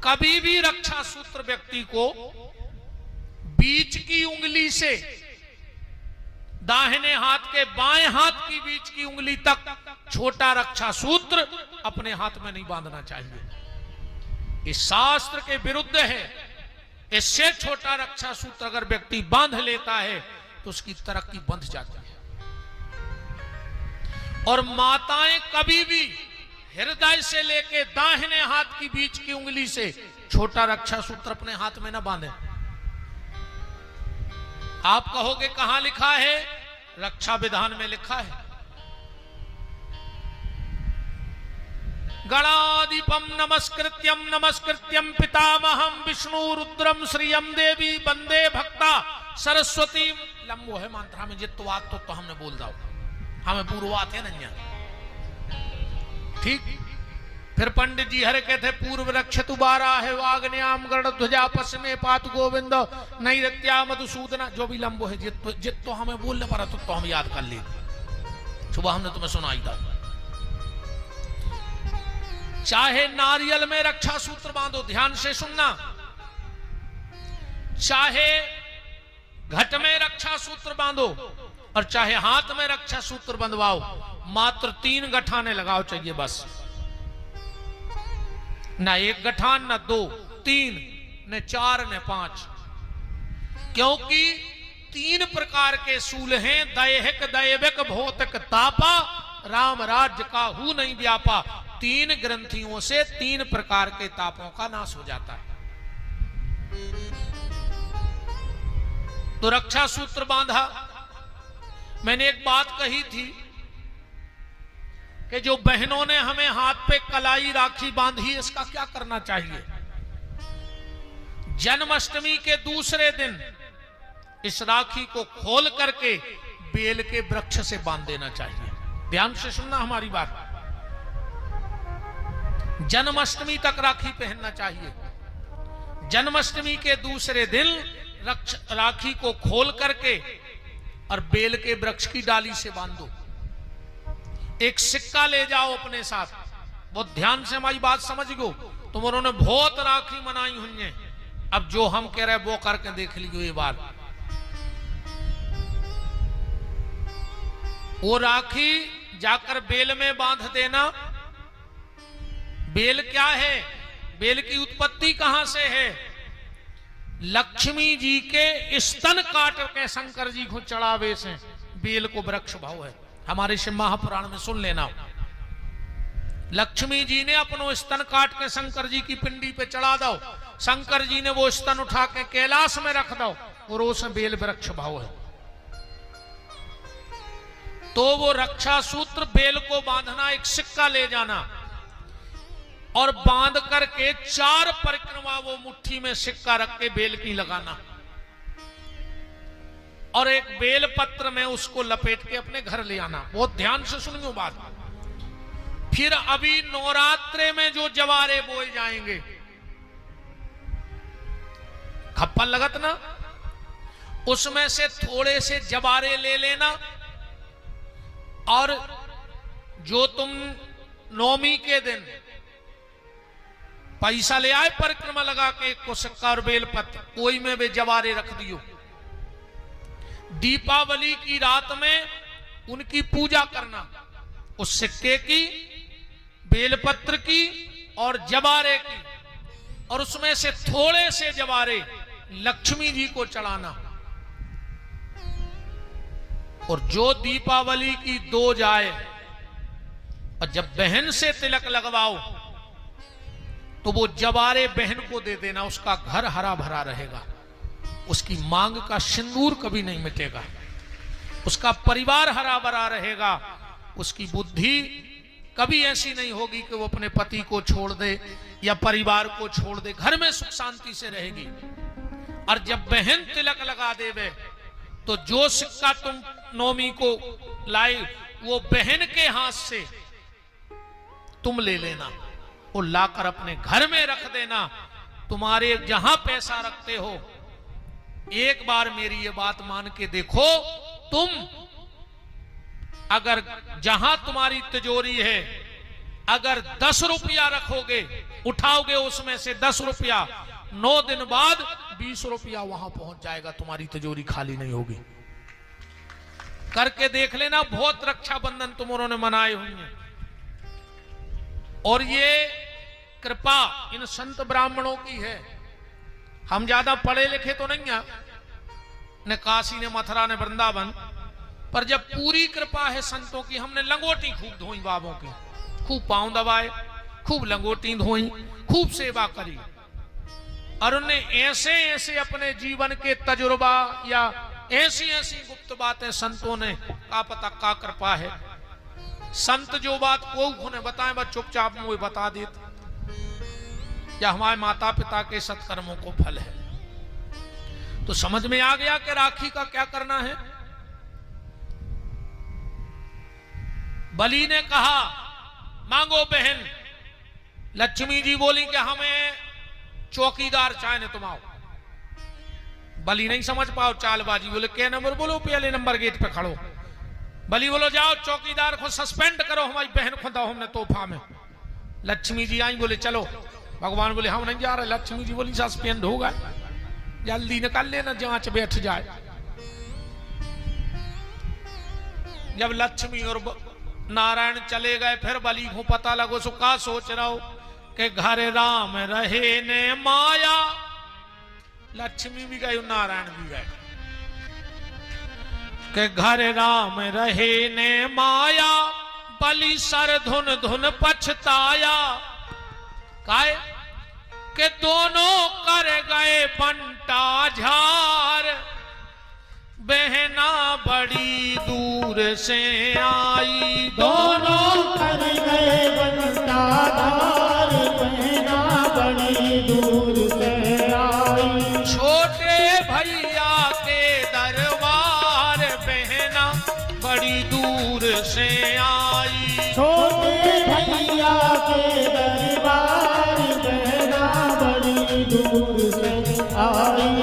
कभी भी रक्षा सूत्र व्यक्ति को बीच की उंगली से दाहिने हाथ के बाएं हाथ की बीच की उंगली तक छोटा रक्षा सूत्र अपने हाथ में नहीं बांधना चाहिए। इस शास्त्र के विरुद्ध है। इससे छोटा रक्षा सूत्र अगर व्यक्ति बांध लेता है तो उसकी तरक्की बंध जाती है। और माताएं कभी भी हृदय से लेके दाहिने हाथ की बीच की उंगली से छोटा रक्षा सूत्र अपने हाथ में ना बांधे। आप कहोगे कहां लिखा है? रक्षा विधान में लिखा है। गणाधिपम नमस्कृत्यम पितामहम विष्णु रुद्रम श्रियम देवी वंदे भक्ता सरस्वती। लंबो है मंत्र में जित्वात तो हमने बोल दो, हमें पूर्वात है नहीं। ठीक। फिर पंडित जी हरे कहते पूर्व रक्षतु बारा है वाग्न्याम गरुड़ ध्वजा पश्चिमे पातु गोविंद नैरत्या मधुसूदना। जो भी लंबो है जित तो हमें बोलने पड़ा तो हम याद कर ले। सुबह हमने तुम्हें सुनाई था। चाहे नारियल में रक्षा सूत्र बांधो, ध्यान से सुनना, चाहे घट में रक्षा सूत्र बांधो और चाहे हाथ में रक्षा सूत्र बंधवाओ, मात्र 3 गठाने लगाओ चाहिए बस। ना 1 गठान, ना 2, 3, न 4, न 5। क्योंकि 3 प्रकार के सूल हैं। दैहिक दैविक भौतिक तापा राम राज्य का हु नहीं व्यापा। 3 ग्रंथियों से 3 प्रकार के तापों का नाश हो जाता है। तो रक्षा सूत्र बांधा। मैंने एक बात कही थी कि जो बहनों ने हमें हाथ पे कलाई राखी बांधी, इसका क्या करना चाहिए? जन्माष्टमी के दूसरे दिन इस राखी को खोल करके बेल के वृक्ष से बांध देना चाहिए। ध्यान से सुनना हमारी बात। जन्माष्टमी तक राखी पहनना चाहिए। जन्माष्टमी के दूसरे दिन राखी को खोल करके और बेल के वृक्ष की डाली से बांधो। एक सिक्का ले जाओ अपने साथ। बहुत ध्यान से हमारी बात समझ गो। तुमरों ने बहुत राखी मनाई हुई है, अब जो हम कह रहे वो करके देख लियो ये बात। वो राखी जाकर बेल में बांध देना। बेल क्या है? बेल की उत्पत्ति कहां से है? लक्ष्मी जी के स्तन काट के शंकर जी को चढ़ावे से बेल को वृक्ष भाव है। हमारे शिव महापुराण में सुन लेना। लक्ष्मी जी ने अपनो स्तन काट के शंकर जी की पिंडी पे चढ़ा दो। शंकर जी ने वो स्तन उठा के कैलाश में रख दो और उसमें बेल वृक्ष भाव है। तो वो रक्षा सूत्र बेल को बांधना, एक सिक्का ले जाना और बांध करके 4 परिक्रमा वो मुट्ठी में सिक्का रख के बेल की लगाना और एक बेल पत्र में उसको लपेट के अपने घर ले आना। बहुत ध्यान से सुनियो बात। फिर अभी नवरात्रे में जो जवारे बोए जाएंगे, खप्पा लगत ना, उसमें से थोड़े से जवारे ले लेना और जो तुम नवमी के दिन पैसा ले आए परिक्रमा लगा के एक को सिक्का और बेल पत्र, कोई में वे जवारे रख दियो। दीपावली की रात में उनकी पूजा करना, उस सिक्के की, बेलपत्र की और जवारे की, और उसमें से थोड़े से जवारे लक्ष्मी जी को चढ़ाना। और जो दीपावली की 2 जाए और जब बहन से तिलक लगवाओ तो वो जवारे बहन को दे देना। उसका घर हरा भरा रहेगा, उसकी मांग का सिंदूर कभी नहीं मिटेगा, उसका परिवार हरा भरा रहेगा, उसकी बुद्धि कभी ऐसी नहीं होगी कि वो अपने पति को छोड़ दे या परिवार को छोड़ दे। घर में सुख शांति से रहेगी। और जब बहन तिलक लगा देवे तो जो सिक्का तुम नवमी को लाई वो बहन के हाथ से तुम ले लेना और लाकर अपने घर में रख देना। तुम्हारे जहां पैसा रखते हो, एक बार मेरी ये बात मान के देखो, तुम अगर जहां तुम्हारी तिजोरी है अगर 10 रुपया रखोगे उठाओगे उसमें से 10 रुपया, 9 दिन बाद 20 रुपया वहां पहुंच जाएगा, तुम्हारी तिजोरी खाली नहीं होगी। करके देख लेना, बहुत रक्षाबंधन तुमों ने मनाए होंगे। और ये कृपा इन संत ब्राह्मणों की है। हम ज्यादा पढ़े लिखे तो नहीं है, न काशी ने मथुरा ने वृंदावन, पर जब पूरी कृपा है संतों की, हमने लंगोटी खूब धोई बाबों की, खूब पांव दबाए, खूब लंगोटी धोई, खूब सेवा करी, और उन्हें ऐसे ऐसे अपने जीवन के तजुर्बा या ऐसी ऐसी गुप्त बातें संतों ने का पता का कृपा है। संत जो बात को उन्हें बताएं बस चुपचाप मुझे बता देते, या हमारे माता पिता के सत्कर्मों को फल है। तो समझ में आ गया कि राखी का क्या करना है। बलि ने कहा मांगो बहन। लक्ष्मी जी बोली कि हमें चौकीदार चाहिए, तुम आओ। बलि नहीं समझ पाओ चालबाजी, बोले क्या नंबर बोलो, पहले नंबर गेट पे खड़ो। बलि बोलो जाओ चौकीदार को सस्पेंड करो, हमारी बहन को दो हमने तोहफा में। लक्ष्मी जी आई, बोले चलो। भगवान बोले हम नहीं जा रहे। लक्ष्मी जी बोली सस्पेंड होगा, जल्दी निकाल लेना, जांच बैठ जाए। जब लक्ष्मी और नारायण चले गए, फिर बलि को पता लगो सो का सोच रहा हो कि घर राम रहे ने माया। लक्ष्मी भी गई, नारायण भी गए, कि घर राम रहे ने माया, बलि सर धुन धुन पछताया। काहे कि दोनों कर गए बंटा झार, बहना बड़ी दूर से आई। दोनों कर गए बंटा झार, बहना बड़ी दूर से आई। छोटे भैया के दरबार, बहना बड़ी दूर से आई। छोटे भैया के दरबार, बहना बड़ी दूर से आई।